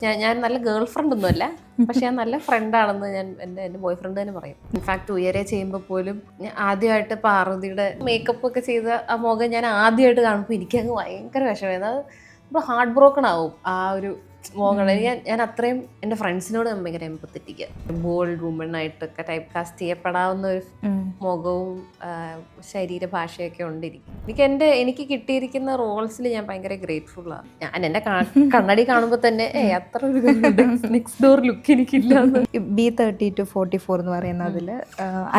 ഞാൻ നല്ല girl friend ഒന്നുമല്ല, പക്ഷെ ഞാൻ നല്ല ഫ്രണ്ടാണെന്ന് ഞാൻ എൻ്റെ ബോയ് ഫ്രണ്ട് തന്നെ പറയും. ഇൻഫാക്ട് ഉയരെ ചെയ്യുമ്പോൾ പോലും ഞാൻ ആദ്യമായിട്ട് പാർവതിയുടെ മേക്കപ്പ് ഒക്കെ ചെയ്ത ആ മുഖം ഞാൻ ആദ്യമായിട്ട് കാണുമ്പോൾ എനിക്കങ്ങ് ഭയങ്കര വിഷമമായിരുന്നു. അത് ഇപ്പോൾ ഹാർട്ട് ബ്രോക്കൺ ആവും ആ ഒരു മുഖങ്ങൾ. ഞാൻ അത്രയും എൻ്റെ ഫ്രണ്ട്സിനോട് ഭയങ്കര എമ്പത്തറ്റിക്ക. ബോൾഡ് വുമൺ ആയിട്ടൊക്കെ ടൈപ്പ് കാസ്റ്റ് ചെയ്യപ്പെടാവുന്ന ഒരു മുഖവും ശരീരഭാഷയൊക്കെ ഉണ്ടിരിക്കും. എനിക്ക് കിട്ടിയിരിക്കുന്ന റോൾസിൽ ഞാൻ ഭയങ്കര ഗ്രേറ്റ്ഫുള്ളാണ്. ഞാൻ എൻ്റെ കണ്ണടി കാണുമ്പോൾ തന്നെ അത്ര ഒരു നെക്സ്റ്റ് ഡോർ ലുക്ക് എനിക്കില്ല. B30 to 44 എന്ന് പറയുന്നതിൽ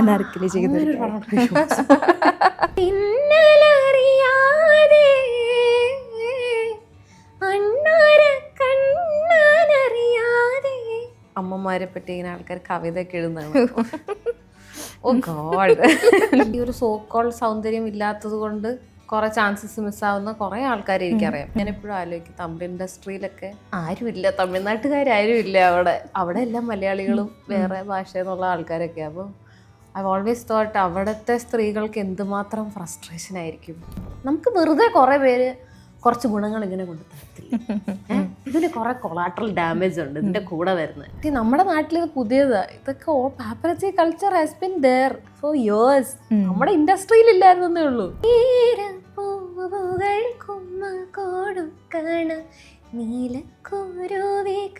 അനാർക്കലി ചെയ്തിട്ടുണ്ട്. അമ്മമാരെ പറ്റി ഇങ്ങനെ ആൾക്കാർ കവിതയൊക്കെ എഴുതുന്നതാണ്. ഓ ഗോഡ്. ഈ ഒരു സോ കോൾ സൗന്ദര്യം ഇല്ലാത്തത് കൊണ്ട് കുറെ ചാൻസസ് മിസ്സാവുന്ന കുറെ ആൾക്കാരെ എനിക്കറിയാം. ഞാൻ എപ്പോഴും ആലോചിക്കും, തമിഴ് ഇൻഡസ്ട്രിയിലൊക്കെ ആരുമില്ല, തമിഴ്നാട്ടുകാരും ഇല്ല. അവിടെ എല്ലാം മലയാളികളും വേറെ ഭാഷ എന്നുള്ള ആൾക്കാരൊക്കെ. അപ്പോൾ ഐ ഓൾവേസ് തോട്ട് അവിടുത്തെ സ്ത്രീകൾക്ക് എന്തുമാത്രം ഫ്രസ്ട്രേഷൻ ആയിരിക്കും. നമുക്ക് വെറുതെ കുറെ പേര് കുറച്ച് ഗുണങ്ങൾ ഇങ്ങനെ കൊണ്ട് തരത്തില്ല. ഇതിന് കുറെ കൊളാട്രൽ ഡാമേജ് ഉണ്ട് ഇതിന്റെ കൂടെ വരുന്നത്. നമ്മുടെ നാട്ടിൽ ഇത് പുതിയതാ. ഇതൊക്കെ paparazzi culture has been there for years. നമ്മുടെ ഇൻഡസ്ട്രിയിൽ ഇല്ലായിരുന്നേ ഉള്ളൂ. നീലക്കുരുവികളെ